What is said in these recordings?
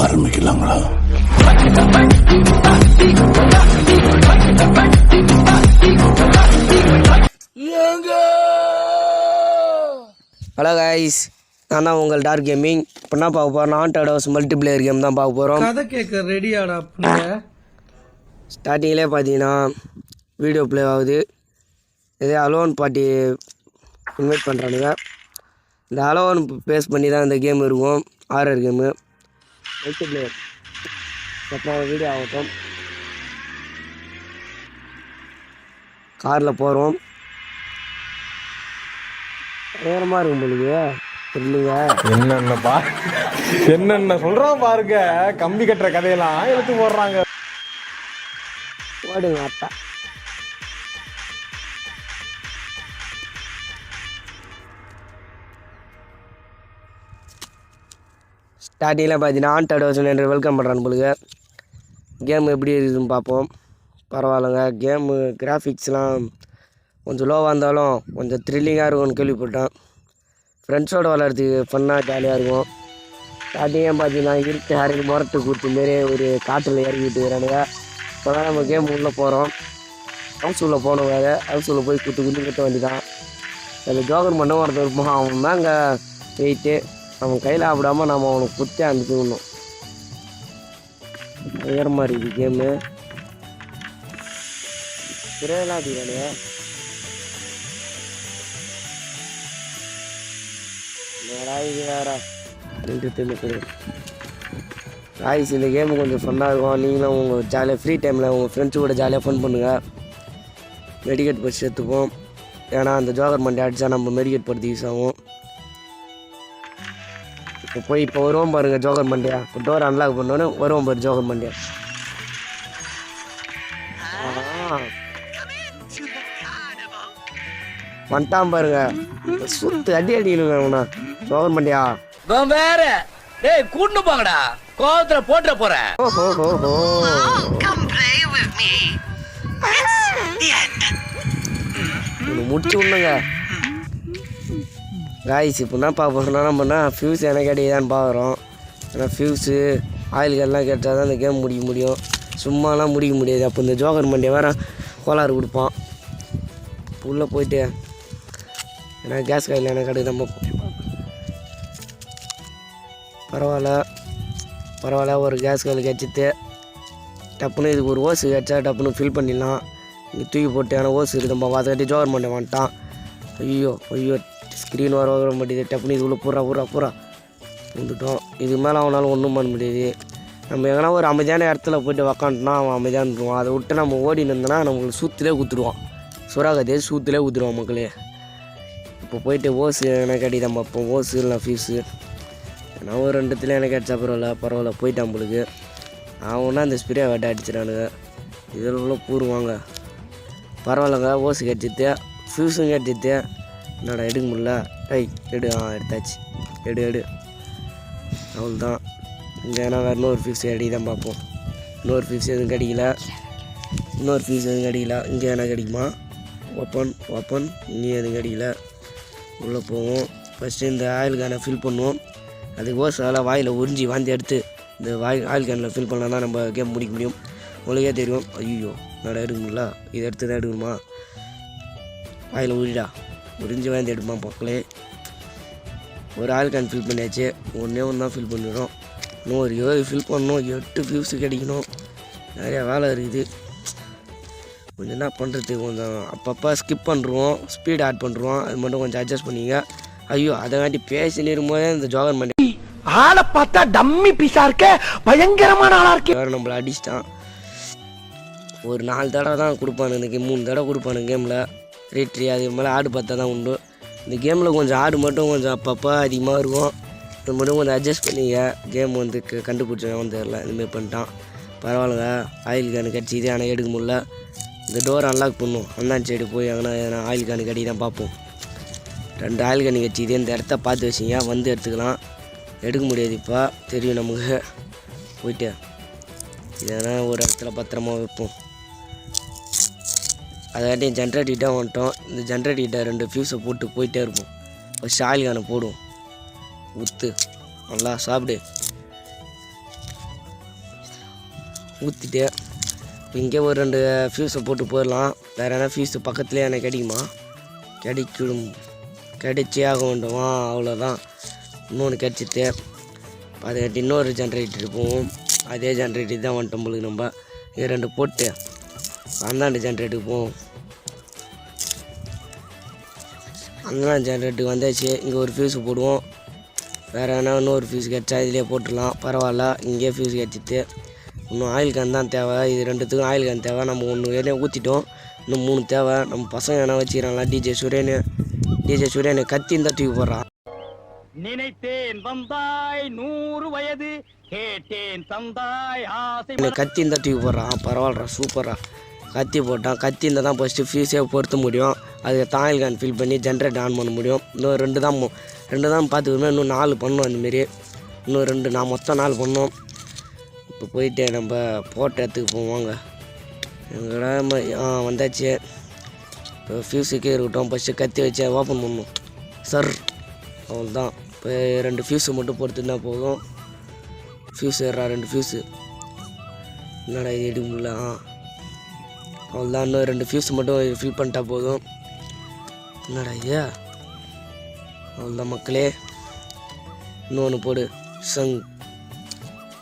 ஆரம்பிக்கலாங்களா? Hello guys, நான் தான் உங்கள் டார்க் கேமிங். இப்போ என்ன பார்க்க போகிறோம்? ஹாண்டட் ஹவுஸ் மல்டிப்ளேயர் கேம் தான் பார்க்க போகிறோம். கதை கேட்க ரெடியாடா புள்ள. ஸ்டார்டிங்லேயே பார்த்தீங்கன்னா வீடியோ ப்ளே ஆகுது. இதே அலோன் பார்ட்டி இன்வைட் பண்ணுறானுங்க. இந்த அலோன் பேஸ் பண்ணி தான் இந்த கேம் இருக்கும். Horror game multiplayer. அப்புறம் வீடியோ ஆகட்டும். காரில் போகிறோம். நேரமாக இருக்கும் பொழுது இல்லைங்க. என்னென்ன சொல்றான் பாருங்க. கம்பி கட்டுற கதையெல்லாம் எடுத்து போடுறாங்க. ஓடுங்க அப்பா. ஸ்டார்டிங்கில் பார்த்தீங்கன்னா ஹாண்டட் ஹவுஸ் என்று வெல்கம் பண்ணுறான்னு பொழுது கேம் எப்படி இருக்குதுன்னு பார்ப்போம். பரவாயில்லைங்க. கேமு கிராஃபிக்ஸ்லாம் கொஞ்சம் லோவாக இருந்தாலும் கொஞ்சம் த்ரில்லிங்காக இருக்கும்னு கேள்விப்பட்டேன். ஃப்ரெண்ட்ஸோடு விளையாடுறதுக்கு ஃபன்னாக ஜாலியாக இருக்கும். ஸ்டார்டிங்கே பார்த்தீங்கன்னா இருட்டு ஹாரி முரட்டு கூட்டு மாரி ஒரு காட்டில் இறங்கிட்டு இருக்கிறானுங்க. இப்போ தான் நம்ம கேம் உள்ளே போகிறோம். ஹவுஸ் உள்ளே போனோம். வேறு ஹவுஸ் உள்ளே போய் குத்து கட்ட வேண்டிதான். அதில் ஜோகர் மட்டும் ஒருத்தர் இருப்போம். அவன் தான் அங்கே வெயிட்டு. அவன் கையில் ஆப்பிடாமல் நம்ம அவனுக்கு குத்தி அனுப்பிடணும். வேறு மாதிரி இருக்குது கேமு. திரையெல்லாம் அதிகானே ராய்ஸ். இந்த கேமு கொஞ்சம் ஃபன்னாக இருக்கும். நீங்களும் உங்கள் ஜாலியாக ஃப்ரீ டைமில் உங்கள் ஃப்ரெண்ட்ஸு கூட ஜாலியாக ஃபன் பண்ணுங்கள். மெடிக்கேட் பஸ் எடுத்துப்போம். ஏன்னா அந்த ஜோகர் மண்டே அடித்தா நம்ம மெடிக்கேட் படுத்து யூஸ் ஆகும். இப்போ வருவோம் பாருங்கள் ஜோகர் மண்டியா. இப்போ டோர் அன்லாக் பண்ணோன்னு வருவோம் பாரு ஜோகர் மண்டியா. வந்துட்டான் பாருங்க. சுத்து அடி அடிக்கணுங்கண்ணா ஜோகர் மண்டியா. வேற டேய் கூட்டு போங்கடா, கோவத்துல போட்டுற போறேன். முடிச்சு விடணுங்க காய்ஸ். இப்போ என்ன பார்ப்போம்னா நம்மனா ஃபியூஸ் எனக்கு அடிக்குதான்னு பார்க்குறோம். ஏன்னா ஃபியூஸு ஆயில்கள்லாம் கேட்டால் தான் இந்த கேம் முடிக்க முடியும். சும்மாலாம் முடிக்க முடியாது. அப்போ இந்த ஜோகர் மண்டியை வேறு கோளாறு கொடுப்பான். உள்ளே போயிட்டு ஏன்னா கேஸ் காயில் எனக்கு அடுக்கு நம்ம பரவாயில்ல ஒரு கேஸ் காயில் கிடச்சிட்டு டப்புன்னு இதுக்கு ஒரு ஓசு கிடச்சா டப்புன்னு ஃபில் பண்ணிடலாம். இங்கே தூக்கி போட்டு ஆனால் ஓசு இருக்குது. நம்ம அதை கட்டி ஜோகர் மண்டை வந்துட்டான். ஐயோ ஸ்க்ரீன் வர மாட்டேது. டப்புன்னு இதுக்குள்ளே பூரா வந்துட்டோம். இதுக்கு மேலே அவனால் ஒன்றும் பண்ண முடியாது. நம்ம எங்கன்னா ஒரு அமைதியான இடத்துல போய்ட்டு உக்காந்துட்டோம்னா அவன் அமைதியாக இருந்துருவான். அதை விட்டு நம்ம ஓடின்னு இருந்தோன்னா நம்மளுக்கு சூத்திலே ஊற்றுடுவான். சுறாகதே சூத்திலே ஊற்றுடுவான் மக்களே. இப்போ போயிட்டு ஓசு எனக்கு அடி நம்ம இப்போ ஓசு இல்லை ஃபியூஸு ஏன்னா ஒரு ரெண்டுத்துல எனக்கு அடிச்சா பரவாயில்ல போயிட்டான் நம்மளுக்கு. அவனா அந்த ஸ்ப்ரே வெட்ட அடிச்சிடானுங்க. இதில் உள்ள பூருவாங்க. பரவாயில்லங்க. ஓசு கிடச்சிட்டு ஃபியூஸும் கிடச்சிட்டு. என்னடா எடுக்க முடியல. எடுத்தாச்சு. எடு அவ்வளோதான். இங்கே ஏன்னா வேறு இன்னொரு ஃபியூஸ் அடி தான் பார்ப்போம். இன்னொரு ஃபியூஸ் எதுவும் கிடைக்கல. இங்கே என்ன கிடைக்குமா? ஓப்பன் இங்கே எதுவும் கிடைக்கல. உள்ளே போவோம். ஃபஸ்ட்டு இந்த ஆயில் கேனை ஃபில் பண்ணுவோம். அதுக்கு ஓசால் வாயில் உறிஞ்சி வாந்தி எடுத்து இந்த ஆயில் கேனில் ஃபில் பண்ணால் தான் நம்ம கேம் முடிக்க முடியும். உங்களுக்கே தெரியும். ஐயோ நான் எடுக்க முடியல. இதை எடுத்து தான் எடுக்கணுமா? வாயில் உறிஞ்சி வாந்தி எடுப்போமா மக்களே. ஒரு ஆயில் கேன் ஃபில் பண்ணியாச்சு. ஒன்று தான் ஃபில் பண்ணிடுறோம். இன்னும் ஒரு 7 ஃபில் பண்ணணும். 8 ஃபியூஸு கிடைக்கணும். நிறையா வேலை இருக்குது. கொஞ்சம் என்ன பண்ணுறது, கொஞ்சம் அப்பப்போ ஸ்கிப் பண்ணுறோம், ஸ்பீட் ஆட் பண்ணுறோம். அது மட்டும் கொஞ்சம் அட்ஜஸ்ட் பண்ணிங்க. ஐயோ அதை காட்டி பேசின்னு இருக்கும்போதே இந்த ஜோகர் மண்டி ஆளை பார்த்தா டம்மி பீஸா இருக்க, பயங்கரமான ஆளா இருக்கு. வேறு நம்மளை அடிச்சிட்டான். ஒரு 4 தடவை தான் கொடுப்பானு. இந்த கேம் 3 தடவை கொடுப்பானு கேமில் ரேட்ரி. அது மேலே ஆடு பார்த்தா தான் உண்டு. இந்த கேமில் கொஞ்சம் ஆடு மட்டும் கொஞ்சம் அப்பப்போ அதிகமாக இருக்கும். இது மட்டும் கொஞ்சம் அட்ஜஸ்ட் பண்ணிங்க. கேம் வந்து கண்டுபிடிச்சவன் தெரியல. இதுமாரி பண்ணிட்டான். பரவாயில்லங்க. ஆயில் கேனு கிடச்சி இதே ஆனால் எடுக்க முடியல. இந்த டோர் அன்லாக் பண்ணும். அண்ணான் சைடு போய் எங்கன்னா ஆயில் கேனு கட்டி தான் பார்ப்போம். 2 ஆயில் கேனு கட்சி இதே இந்த இடத்த பார்த்து வச்சிங்க வந்து எடுத்துக்கலாம். எடுக்க முடியாது இப்போ தெரியும் நமக்கு. போயிட்டு இதனா ஒரு இடத்துல பத்திரமா வைப்போம். அதாட்டி ஜென்ரேட்டிகிட்ட வந்துட்டோம். இந்த ஜென்ரேட்டிகிட்ட 2 ஃபியூஸை போட்டு போயிட்டே இருப்போம். ஃபஸ்ட் ஆயில் கேனை போடுவோம். ஊற்று நல்லா சாப்பிடு. ஊற்றிட்டு இங்கே ஒரு 2 ஃபியூஸை போட்டு போயிடலாம். வேறு என்ன ஃபியூஸு பக்கத்துலேயே எனக்கு கிடைக்குமா? கிடைச்சே ஆக வேண்டுமா? அவ்வளோதான். இன்னொன்று கிடச்சிட்டு அதை கட்டி இன்னொரு ஜென்ரேட்டர் போவோம். அதே ஜென்ரேட்டர் தான் வந்துட்டோம் உங்களுக்கு. நம்ம இது 2 போட்டு அந்தாண்டு ஜென்ரேட்டருக்கு போவோம். அந்தாண்டு ஜென்ரேட்டருக்கு வந்தாச்சு. இங்கே ஒரு ஃபியூஸு போடுவோம். வேறு என்ன இன்னொரு ஃபியூஸ் கிடச்சா இதிலே போட்டுடலாம். பரவாயில்ல, இங்கேயே ஃபியூஸ் கிடச்சிட்டு இன்னும் ஆயில் கேன் தான் தேவை. இது 2த்துக்கும் ஆயில் கேன் தேவை. நம்ம ஒன்று ஏற்கனவே ஊற்றிட்டோம், இன்னும் 3 தேவை. நம்ம பசங்க என்ன வச்சுக்கிறாங்களா? டிஜே சுரேனு கத்தி இருந்தால் தூக்கி போடுறான். நினைத்தேன் வந்தாய் 100 வயது, கேட்டேன் தந்தாய் ஆசை. கத்தி இருந்தால் தூக்கி போடுறான். பரவாயில்லடா, சூப்பரா கத்தி போட்டான். கத்தி இருந்தால் தான் ஃபஸ்ட்டு ஃபியூஸே பொருத்த முடியும். அதுக்கு ஆயில் கேன் ஃபில் பண்ணி ஜென்ரேட் ஆன் பண்ண முடியும். இன்னும் 2 தான் பார்த்துக்கணும். இன்னும் 4 பண்ணோம். அந்தமாரி இன்னும் 2 நான் மொத்தம் 4 பண்ணோம். இப்போ போயிட்டு நம்ம போட்ட இடத்துக்கு போவாங்க. எங்கடா வந்தாச்சு. இப்போ ஃபியூஸுக்கே இருக்கட்டும். ஃபஸ்ட்டு கத்தி வச்சு ஓப்பன் பண்ணணும் சார். அவ்வளோதான். இப்போ 2 ஃபியூஸு மட்டும் பொறுத்துருந்தா போதும். ஃபியூஸ் ஏறா 2 ஃபியூஸு. என்னடா இது எடுக்க முடியல? அவ்வளோதான். இன்னும் 2 ஃபியூஸ் மட்டும் ஃபில் பண்ணிட்டா போதும். என்னடா இது? அவ்வளோதான் மக்களே. இன்னொன்று போடு சங்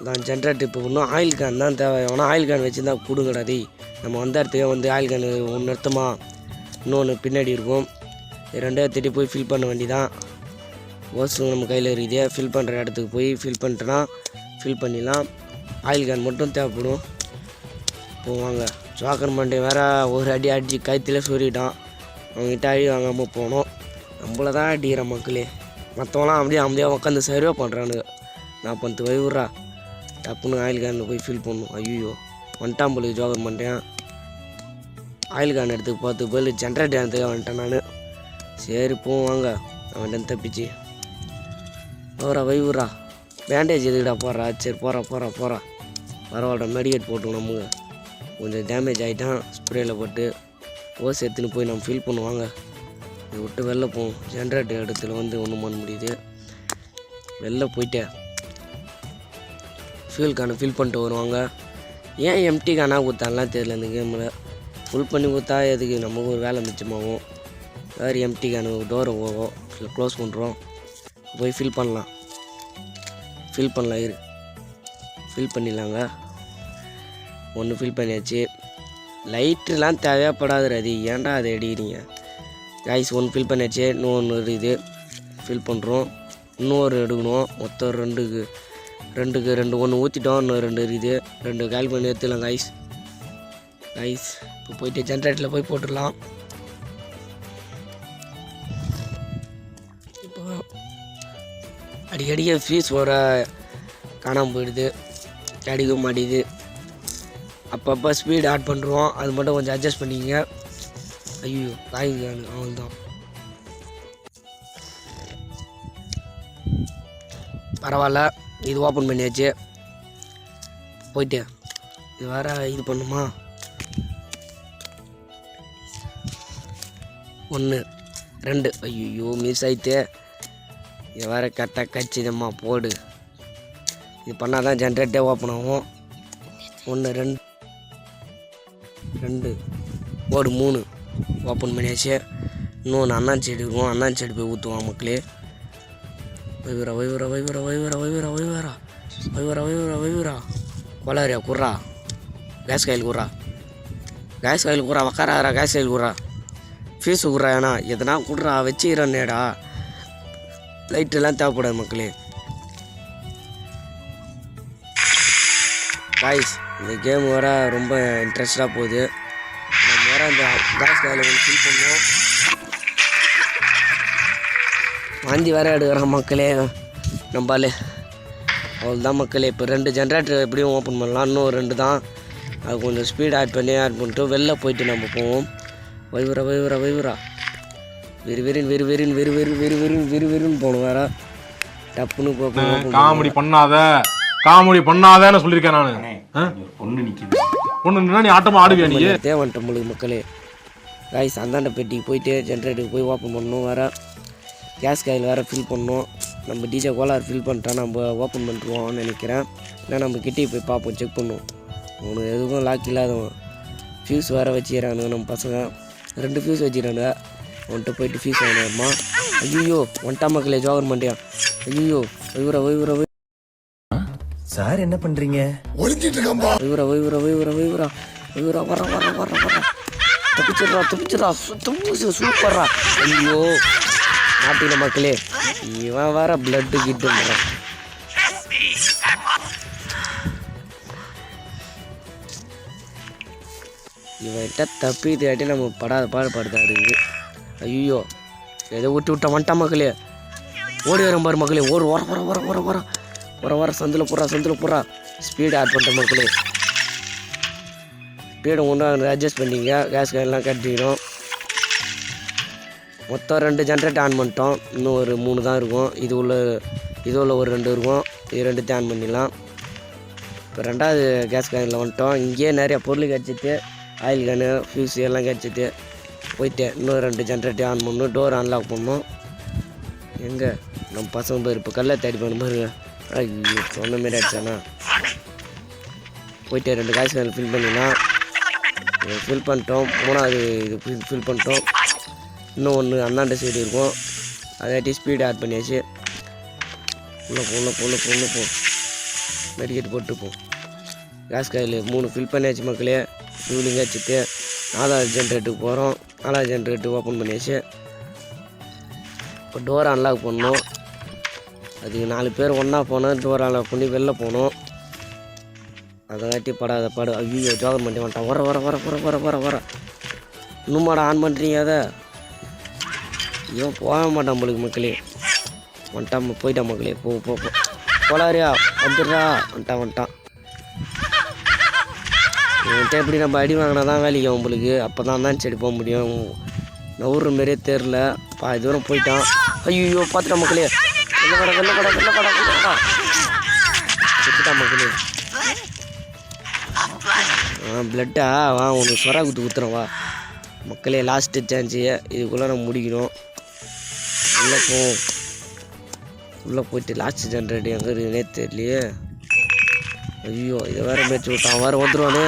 தான் ஜென்ரேட்டர். இப்போ இன்னும் ஆயில் கேன் தான் தேவை. ஆனால் ஆயில் கேன் வச்சுருந்தா கொடுங்கடாதி. நம்ம வந்த இடத்துக்கே வந்து ஆயில் கேன் ஒன்று நிறுத்தமா, இன்னொன்று பின்னாடி இருக்கும். 2 தேடி போய் ஃபில் பண்ண வேண்டிதான். ஓஸும் நம்ம கையில் இருக்குது. ஃபில் பண்ணுற இடத்துக்கு போய் ஃபில் பண்ணிட்டோன்னா ஃபில் பண்ணிடலாம். ஆயில் கேன் மட்டும் தேவைப்படும். போவாங்க. ஜோக்கர் மண்டே வேறு ஒரு அடி அடிச்சு கழுத்தில் சொருகிட்டான். அவங்ககிட்ட அடி வாங்காமல் போனோம். நம்மள தான் அடிக்கிற மக்களே. மற்றவங்களாம் அப்படியே அமைதியாக உட்காந்து சர்வே பண்ணுறானுங்க. நான் பந்து வைவுறா டப்புன்னு ஆயில் கேனில் போய் ஃபில் பண்ணும். ஐயோ வந்துட்டான் போல ஜோக்கர் பண்ணிட்டேன். ஆயில் கேன் எடுத்துக்கு பார்த்து போய் ஜென்ரேட்டர் எடுத்துக்க வந்துட்டேன் நான். சரி போவாங்க. அவன் தப்பிச்சு வைவுறா. பேண்டேஜ் எதுக்கிட்டா போடுறா? சரி போகிறா. பரவாயில்ல, மெடிக்கேட் போட்டு நமக்கு கொஞ்சம் டேமேஜ் ஆகிட்டான். ஸ்ப்ரேயில் போட்டு ஓஸ் எடுத்துன்னு போய் நம்ம ஃபில் பண்ணுவாங்க. இதை விட்டு வெளில போவோம். ஜென்ரேட்டர் இடத்துல வந்து ஒன்றும் பண்ண முடியுது. வெளில போயிட்டு ஃபியூல் கேனை ஃபில் பண்ணிட்டு வருவாங்க. ஏன் எம்டி கேனாக கொடுத்தாலாம் தெரியல. இந்த கேமில் ஃபுல் பண்ணி கொடுத்தா எதுக்கு நமக்கு ஒரு வேலை மிச்சமாகும். வேறு எம்டி கேனு டோரை போகும் க்ளோஸ் பண்ணுறோம். போய் ஃபில் பண்ணலாம் இரு ஃபில் பண்ணிடலாங்க. ஒன்று ஃபில் பண்ணியாச்சு. லைட்லாம் தேவைப்படாது. அது ஏன்டா அதை அடிக்கிறீங்க கைஸ்? 1 ஃபில் பண்ணியாச்சு. இன்னொன்று இருக்குது ஃபில் பண்ணுறோம். இன்னொரு எடுக்கணும். மொத்தம் 2க்கு 1 ஊற்றிட்டோம். இன்னும் 2 இருக்குது. 2 கால் பண்ணி எடுத்துக்கலாம் கைஸ். இப்போ போயிட்டு ஜென்ரேட்டரில் போய் போட்டுடலாம். இப்போ அடிக்கடிக்க ஃபீஸ் வர காணாமல் போயிடுது, கிடைக்க மாட்டேது. அப்பப்போ ஸ்பீடு ஆட் பண்ணுறோம். அது மட்டும் கொஞ்சம் அட்ஜஸ்ட் பண்ணிக்கங்க. ஐயோ காய்ங்க அவ்வளோதான். பரவாயில்ல, இது ஓப்பன் பண்ணியாச்சு. போயிட்டு இது வேறு இது பண்ணுமா? 1 2 ஐயோ மிஸ் ஆகிட்டு. இது வேறு கரெக்டாக கச்சிதம்மா போடு. இது பண்ணால் தான் ஜென்ரேட்டே ஓப்பன் ஆகும். 1 2 போடு 3 ஓப்பன் பண்ணியாச்சு. இன்னொன்று அண்ணாச்சி எடுக்கும். அண்ணாச்சி செடி போய் ஊற்றுவான் மக்களே. வைவரா கொலாரியா குர்றா. கேஸ் காயில் குர்றா உக்காரா. கேஸ் காயில் குர்றா. ஃபீஸு குர்றா. ஏன்னா எதனா குட்றா வச்சுக்கிறேன்னேடா. லைட்டெல்லாம் தேவைப்படாது மக்களே. காய்ஸ் இந்த கேம் வர ரொம்ப இன்ட்ரெஸ்டாக போகுது. நம்ம வர இந்த கேஸ் காயில் ஒன்று ஃபில் பண்ணுவோம். வாந்தி வேறு எடுக்கிறான் மக்களே நம்பாலே. அவ்வளோதான் மக்களே. இப்போ 2 ஜென்ரேட்டர் எப்படியும் ஓப்பன் பண்ணலாம். இன்னும் 2 தான். அது கொஞ்சம் ஸ்பீட் ஆட் பண்ணிட்டு வெளில போயிட்டு நம்ம போவோம். வைவரா வெறின்னு போகணும் வேற. டப்புன்னு போகணும். காமெடி பண்ணாதேன்னு சொல்லியிருக்கேன் நான். பொண்ணு நீ ஆட்டமா ஆடுவியா நீ? தேவன்ட்ட முழுக்க மக்களே. காய்ஸ் அந்தாண்ட பெட்டிக்கு போயிட்டு ஜென்ரேட்டருக்கு போய் ஓப்பன் பண்ணணும். வேறு கேஸ் காயில் வேறு ஃபில் பண்ணணும். நம்ம டிஜே கோலார் ஃபில் பண்ணிட்டா நம்ம ஓப்பன் பண்ணிட்டுருவோம்னு நினைக்கிறேன். ஏன்னா நம்ம கிட்டே போய் பார்ப்போம், செக் பண்ணுவோம். உனக்கு எதுக்கும் லாக் இல்லாதவன் ஃபியூஸ் வேறு வச்சுக்கிறானுங்க நம்ம பசங்க 2 ஃபியூஸ் வச்சுக்கிறானுங்க அவன்கிட்ட போயிட்டு ஃபியூஸ் வாங்கினாருமா ஐயோ ஒன்ட்டா மக்களே ஜோகர் மாட்டியா ஐயோ வைவரா சார் என்ன பண்றீங்க? வைவரா வர தப்பிச்சிடா சூப்பர்ரா ஐயோ மாட்டின மக்களே இவன் வேற பிளட்டு கிட்டுறான் இவன்கிட்ட தப்பிதாட்டி நம்ம படாத பாடுபடுத்தா இருக்குது ஐயோ ஏதோ விட்டு வந்துட்டான் மக்களே ஓடி வரும் பாரு மக்களே வர சந்தில் போடுறா ஸ்பீடு ஆட் பண்ணுற மக்களே ஸ்பீடை ஒன்று அட்ஜஸ்ட் பண்ணிங்க கேஸ் எல்லாம் கட்டிக்கணும் மொத்தம் 2 ஜென்ரேட் ஆன் பண்ணிட்டோம் இன்னும் ஒரு 3 தான் இருக்கும் இது உள்ள ஒரு 2 இருக்கும் இது 2 ஆன் பண்ணிடலாம் இப்போ 2வது கேஸ் கேனில் வந்துட்டோம் இங்கேயே நிறைய பொருள் கிடச்சிட்டு ஆயில் கேனு ஃபியூஸ் எல்லாம் கிடச்சிட்டு போயிட்டு இன்னும் 2 ஜென்ரேட் ஆன் பண்ணணும் டோர் அன்லாக் பண்ணணும் எங்கே நம்ம பசங்க பேர் இப்போ கல்லை தேடி பண்ண பாருங்க ஐயோ சொன்ன மாரி ஆயிடுச்சாண்ணா போயிட்டு 2 கேஸ் கேனில் ஃபில் பண்ணிடலாம் ஃபில் பண்ணிட்டோம் 3வது இது ஃபில் பண்ணிட்டோம் இன்னும் ஒன்று அண்ணாண்ட சைடு இருக்கும் அதாட்டி ஸ்பீடு ஆட் பண்ணியாச்சு உள்ள போ மெடிக்கெட் போட்டுப்போம் கேஸ் காயில் 3 ஃபில் பண்ணியாச்சு மக்களே ஃபியூலிங் வச்சுட்டு 4வது ஜென்ரேட்டுக்கு போகிறோம் 4வது ஜென்ரேட்டு ஓப்பன் பண்ணியாச்சு இப்போ டோரை அன்லாக் பண்ணணும் அதுக்கு 4 பேர் ஒன்றா போனோம் டோர் அன்லாக் பண்ணி வெளில போகணும் அதைக்காட்டி படாத பாடு ஐயோ ஜோகர் பண்ணி வந்துட்டான் வர இன்னுமாடா ஆன் பண்ணுறீங்க அதை இவன் போக மாட்டான் நம்மளுக்கு மக்களே போயிட்டான் மக்களே போலாரியா வந்துடுறா வந்துட்டான் இவன்கிட்ட எப்படி நம்ம அடி வாங்கினா தான் வேலைக்கு உங்களுக்கு அப்போ தான் சரி போக முடியும் நவுற மாரியே தெரில தூரம் போயிட்டான் ஐயோ பார்த்துட்டான் மக்களே வெள்ளக்கடா சுட்டுட்டான் மக்களே பிளட்டா வா உனக்கு சொரா குத்துறேன் வா மக்களே லாஸ்ட்டு சான்ஸு இதுக்குள்ளே நம்ம முடிக்கணும் உள்ளே போயிட்டு லாஸ்ட் ஜென்ரேட் எங்கே இருக்குதுனே தெரியலையே ஐயோ இதை வேறு மேய்ச்சி விட்டான் வேறு வந்துடுவானே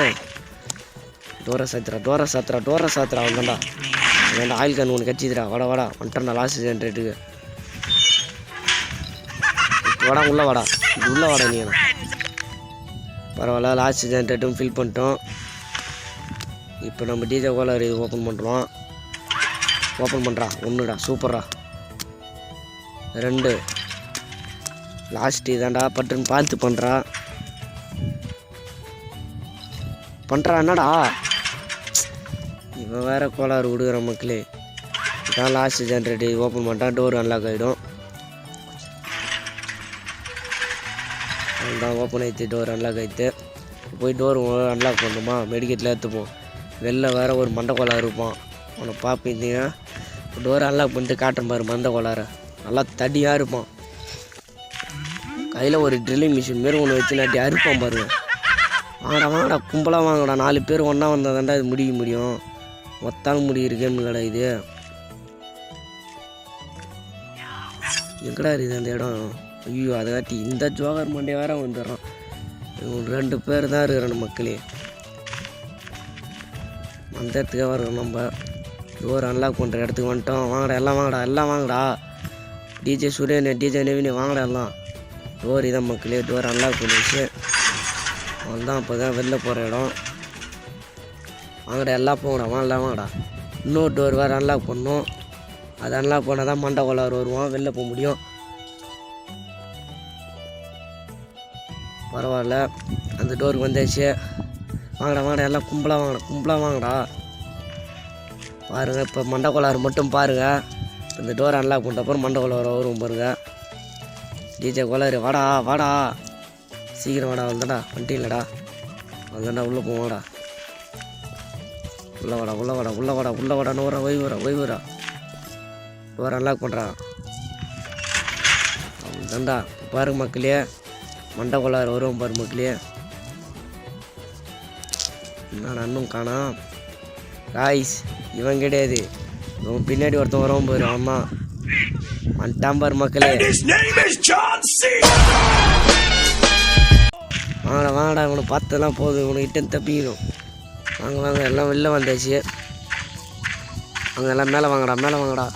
டோரை சாத்துறா அவன்தான்டா வேண்டாம் ஆயில் கேன் ஒன்று கட்சிதுடா வாடா வந்துட்டான்டா லாஸ்ட் ஜென்ரேட்டுக்கு உள்ளே வாடா நீ பரவாயில்ல லாஸ்ட் ஜென்ரேட்டும் ஃபில் பண்ணிட்டோம் இப்போ நம்ம டிஜே கோலர் இது ஓப்பன் பண்ணுறா ஒன்றுடா சூப்பர்ரா 2 லாஸ்ட் இதாண்டா பட்டுன்னு பார்த்து பண்ணுறா என்னடா இவன் வேறு கோளாறு விடுகிற மக்களே இதான் லாஸ்ட் ஜென்ரேட் ஓப்பன் பண்ணிட்டா டோர் அன்லாக் ஆகிடும் அதுதான் ஓப்பன் ஆகிடுச்சு டோர் அன்லாக் ஆகிடுது போய் டோர் அன்லாக் பண்ணணுமா மெடிக்கெட்டில் எடுத்துப்போம் வெளில வேறு ஒரு மண்டை கோளாறு இருப்பான் அவனை பார்ப்பீங்க டோர் அன்லாக் பண்ணிட்டு காட்டுறேன் பாரு மண்டை கோளாறு நல்லா தடியாக இருப்பான் கையில் ஒரு ட்ரில்லிங் மிஷின் மாரி ஒன்று வச்சு நாட்டி அறுப்பான் பாருங்க வாங்கடா கும்பலாக வாங்கடா 4 பேர் ஒன்றா வந்தால் தாண்டா இது முடிக்க முடியும் மொத்தாலும் முடிகிற கேம் கடை இது எங்கடா இருக்குது அந்த இடம் ஐயோ அதை காட்டி இந்த ஜோகர் மண்டே வேற வந்துடுறான் 2 பேர் தான் இருக்கிறான் மக்களே அந்த இடத்துக்கே வரோம் நம்ம டோர் அன்லாக் பண்ணுற இடத்துக்கு வந்துட்டோம் எல்லாம் வாங்கடா டிஜே சுரேன் டிஜே நவீன் வாங்கடா எல்லாம் டோர் இதான் மக்களே டோர் அன்லாக் பண்ணிடுச்சு அவன்தான் அப்போ தான் வெளில போகிற இடம் வாங்கடா எல்லாம் வாங்கடா இன்னொரு டோர் வேறு அன்லாக் பண்ணணும் அது அன்லாக் பண்ணால் தான் மண்டை கோளாறு வருவான் வெளில போக முடியும் பரவாயில்ல அந்த டோருக்கு வந்தாச்சு வாங்கடா எல்லாம் கும்பலாக வாங்கடா பாருங்கள் இப்போ மண்டை கோளாறு மட்டும் பாருங்கள் இந்த டோர் அன்லாக் பண்ணுறப்பறம் மண்டை கோளாறு வரும் பாருங்கள் டிஜே கோளாறு வாடா சீக்கிரம் வாடா வந்தாடா வண்டியிலடா வந்தாண்டா உள்ளே போவாடா உள்ள வாடான்னு வைவரா டோர் அன்லாக் பண்ணுறான் அவன் தாண்டா பாருங்க மக்களே மண்டை கோளாறு வரும் பாரு மக்களே நான் இன்னும் காணாம் காய்ஸ் இவன் கிடையாது இவன் பின்னாடி ஒருத்தன் வரவும் போயிடும் அம்மா வந்துட்டான் பாரு மக்களே வாங்கடா வாங்கடா, இவனை பார்த்ததெல்லாம் போதும், இவனுக்கிட்ட தப்பிக்கணும். வாங்க வாங்க, எல்லாம் வெளில வந்தாச்சு. அவங்க எல்லாம் மேலே வாங்கடா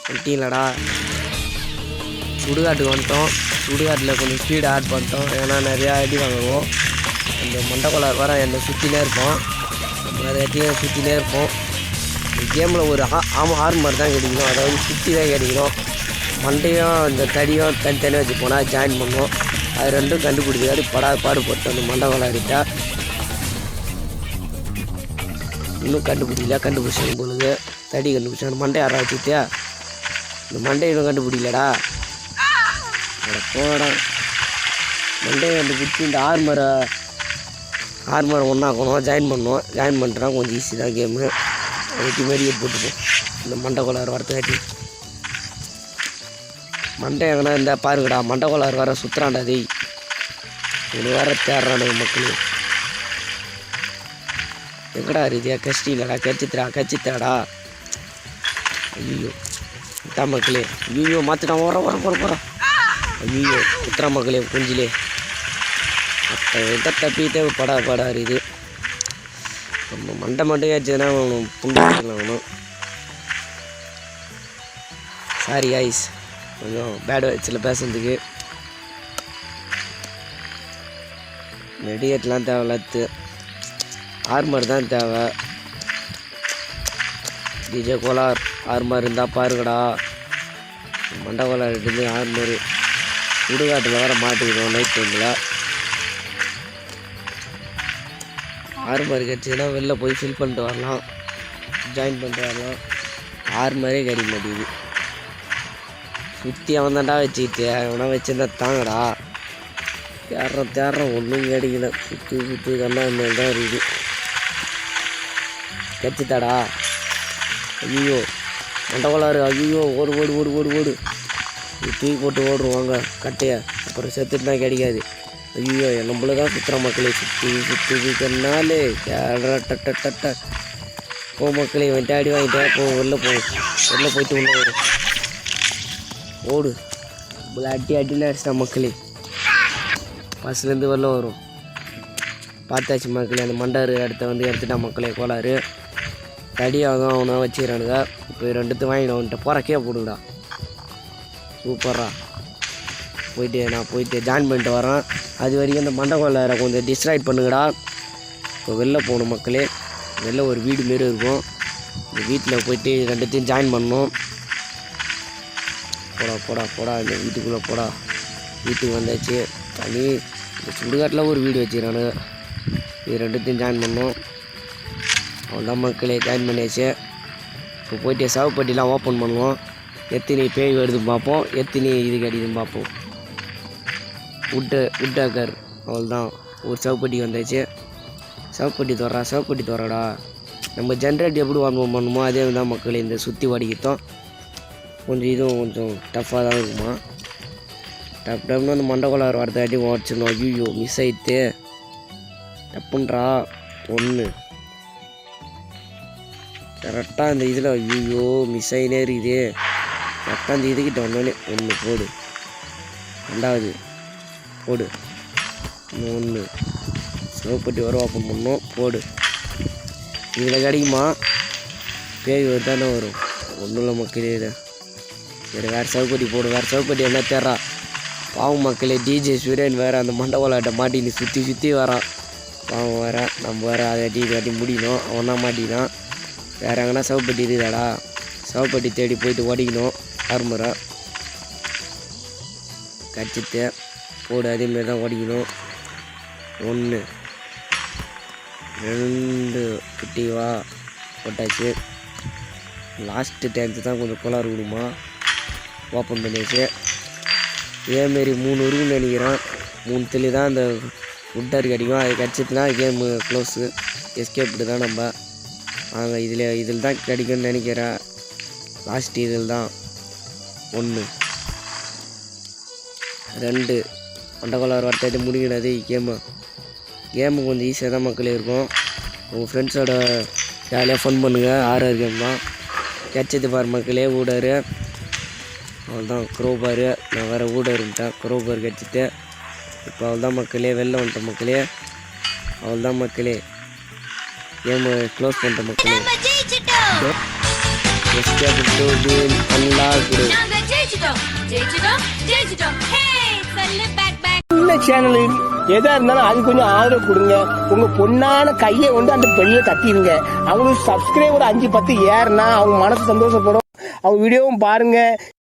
வந்துட்டீங்களாடா. சுடுகாட்டுக்கு வந்துட்டோம். சுடுகாட்டில் கொஞ்சம் ஸ்பீடு ஆட் பண்ணிட்டோம், ஏன்னா நிறையா அடி வாங்குவோம். அந்த மண்டக்கோளார் வர என்னை சுற்றினே இருப்போம், நிறைய அடியும் சுற்றினே இருப்போம். இந்த கேமில் ஒரு ஆர்மர் தான் கிடைக்கணும், அதாவது சுற்றி தான் கிடைக்கணும். மண்டையும் இந்த தடியும் தனித்தனியாக வச்சு போனால் ஜாயின் பண்ணுவோம். அது ரெண்டும் கண்டுபிடிச்சாடி பாடுபட்டோம். அந்த மண்டக்கோளார்கிட்ட இன்னும் கண்டுபிடிச்சாங்க பொழுது தடி கண்டுபிடிச்சாங்க. மண்டை யாரா வச்சுட்டியா? இந்த மண்டையை இன்னும் கண்டுபிடிக்கலடா. போடா, மண்டையை கண்டுபிடிச்சி இந்த ஆர்மரை ஒன்றாக்கணும், ஜாயின் பண்ணுவோம். ஜாயின் பண்ணுறா கொஞ்சம் ஈஸி தான் கேமு. வெட்டி மாரியே போட்டுப்போம். இந்த மண்டைக்கோளாறு வரத்துக்காட்டி மண்டை எங்கன்னா இருந்தால் பாருங்கடா, மண்டைக்கோளாறு வர சுற்றுறாண்டா. டேய், இது வேற தேடுறானுங்க மக்கள். எங்கடா ரீதியா கஷ்டிலடா, கச்சித்தாடா. ஐயோ குத்தா மக்களே, ஐயோ மாற்றிட்டான், போகிறான். ஐயோ குத்துறா மக்களே, குஞ்சிலே எந்த தப்பிட்டே படாரு. இது நம்ம மண்டையாச்சுன்னா புண்டாக்கணும். சாரி ஐஸ், கொஞ்சம் பேட் வயசில் பேசுறதுக்கு. மெடியேட்லாம் தேவையில்லாது, ஆர்மர் தான் தேவை. டிஜே கோலார் ஆர்மர் இருந்தால் பாருங்கடா. மண்டை கோலார் எடுத்து ஆர்மரு சுடுகாட்டில் வர மாட்டிக்கிறோம் நைட் டைமில். ஆர்மர் கிடச்சின்னா வெளில போய் ஃபில் பண்ணிட்டு வரலாம், ஜாயின் பண்ணிட்டு வரலாம். ஆர்மரே கிடைக்க மாட்டேங்குது. சுற்றி அவன் தாண்டா வச்சுக்கிட்டு அவனா வச்சுருந்தா தாங்கடா. தேடுறோம் ஒன்றும் கிடைக்கல. சுற்று கண்ணா மேல் தான் இருக்குது. கச்சித்தாடா. ஐயோ மண்டக்கோளாறு. ஐயோ ஓடு தூக்கி போட்டு ஓடுருவாங்க கட்டையை, அப்புறம் செத்துட்டு தான் கிடைக்காது. ஐயோ நம்மள தான் சுற்றுற மக்களே, சுற்றினாலே டட்ட போ மக்களே. வந்துட்டு அடி வாங்கிட்டேன். வெளில போயிட்டு உள்ளே வரும். ஓடு அடியில் அடிச்சிட்டா மக்களே. பஸ்லேருந்து வெளில வரும். பார்த்தாச்சு மக்களே, அந்த மண்டாரு இடத்த வந்து எடுத்துட்டா மக்களே. கோளாறு தடியாக அவனை வச்சுக்கிறானுங்க. இப்போ ரெண்டுத்தையும் வாங்கிட்டு வந்துட்டு போகிற கே போடுங்கடா. சூப்பரா நான் போயிட்டு ஜாயின் பண்ணிட்டு வரேன். அது வரைக்கும் இந்த மண்டக்கோளாரை கொஞ்சம் டிஸ்ட்ராக்ட் பண்ணுங்கடா. இப்போ வெளில போகணும் மக்களே. வெளில ஒரு வீடு மாரி இருக்கும், இந்த வீட்டில் போயிட்டு ரெண்டுத்தையும் ஜாயின் பண்ணணும். போடா இந்த வீட்டுக்குள்ளே போடா. வீட்டுக்கு வந்தாச்சு. தனி இந்த சுடுகாட்டில் ஒரு வீடு வச்சுக்கிறானுங்க, இது ரெண்டுத்தையும் ஜாயின் பண்ணோம். அவ்வளோதான் மக்களே, ஜாயின் பண்ணியாச்சு. இப்போ போயிட்டு சவப்பட்டிலாம் ஓப்பன் பண்ணுவோம். எத்தனை பேய் வருதுன்னு பார்ப்போம், எத்தனை இது கிடைக்குதுன்னு பார்ப்போம். உட்டாக்கர் அவ்வளோதான். ஒரு சவப்பட்டி வந்தாச்சு. சவப்பட்டி தோறடா. நம்ம ஜென்ரேட் எப்படி வாங்குவோம் பண்ணுமோ அதே தான் மக்களே. இந்த சுற்றி வடிக்கிட்டோம் கொஞ்சம் இதுவும் கொஞ்சம் டஃப்பாக தான் இருக்குமா. டப்னு அந்த மண்டக்கோளாறு வரதாட்டி உடச்சிடணும். ஐயோ மிஸ் ஆகிட்டு டப்புன்றா. ஒன்று கரெக்டாக அந்த இதில் ஐயோ மிஸ் ஆகினே இருக்குது. கரெக்டாக அந்த இதுக்கிட்ட வந்தோடனே ஒன்று போடு. ரெண்டாவது போடு. ஒன்று சிவப்பட்டி வர ஓப்பன் பண்ணோம். போடு. இதில் கிடைக்குமா? பேய் தானே வரும். ஒன்றும் இல்லை மக்களே. இதை சரி வேறு சவுப்பட்டி போடு. வேறு சவுப்பட்டி என்ன தேர்றா பாவம் மக்களே. டிஜே சூரியன் வேறு அந்த மண்டபோலாட்ட மாட்டின்னு சுற்றி வரான். பாவம் வேறு நம்ம வேறு அதை அடி முடியணும். அவன் தான் மாட்டினான். வேறு எங்கன்னா சவுப்பட்டி இருக்குதாடா? சவுப்பட்டி தேடி போயிட்டு ஓடிக்கணும். ஆர்மரா கச்சிட்டு போடு. அதேமாரி தான் ஓடிக்கணும். 1 2 குட்டி வா போட்டாச்சு. லாஸ்ட்டு டைம்ஸ் தான் கொஞ்சம் கோளாறு விடுமா. ஓப்பன் பண்ணியாச்சு. இதேமாரி 3 இருக்குன்னு நினைக்கிறேன். 3 தான் அந்த உட்டார் கிடைக்கும். அது கிடச்சிட்டுனா கேமு க்ளோஸு. எஸ்கேப்டு தான் நம்ம. வாங்க இதில் தான் கிடைக்கும்னு நினைக்கிறேன். லாஸ்ட் இதில் தான் 1 2 மண்டக்கோளாறு வரத்தாட்டி முடிக்கிறது. கேமு கொஞ்சம் ஈஸியாக தான் மக்களே இருக்கும். உங்கள் ஃப்ரெண்ட்ஸோட ஜாலியாக ஃபன் பண்ணுங்கள். ஆர்ஆர் கேம் தான். கிடச்சது பாரு மக்களே. ஊடாரு அவ்வளோதான். க்ரோபாரு நான் வேறு ஊடாருன்ட்டேன். க்ரோபார் கிடச்சிட்டு இப்போ அவள் தான் மக்களே, வெளில வந்துட்டோம் மக்களே. அவள் தான் மக்களே, கேம் க்ளோஸ் பண்ணிட்ட மக்களே. இந்த சேனலு எதா இருந்தாலும் அது கொஞ்சம் ஆதரவு கொடுங்க. உங்க பொண்ணான கையை கொண்டு அந்த பெல்ல தட்டிடுங்க. அவங்களுக்கு சப்ஸ்கிரைபர் 5-10 ஏறுனா அவங்க மனசு சந்தோஷப்படும். அவங்க வீடியோவும் பாருங்க.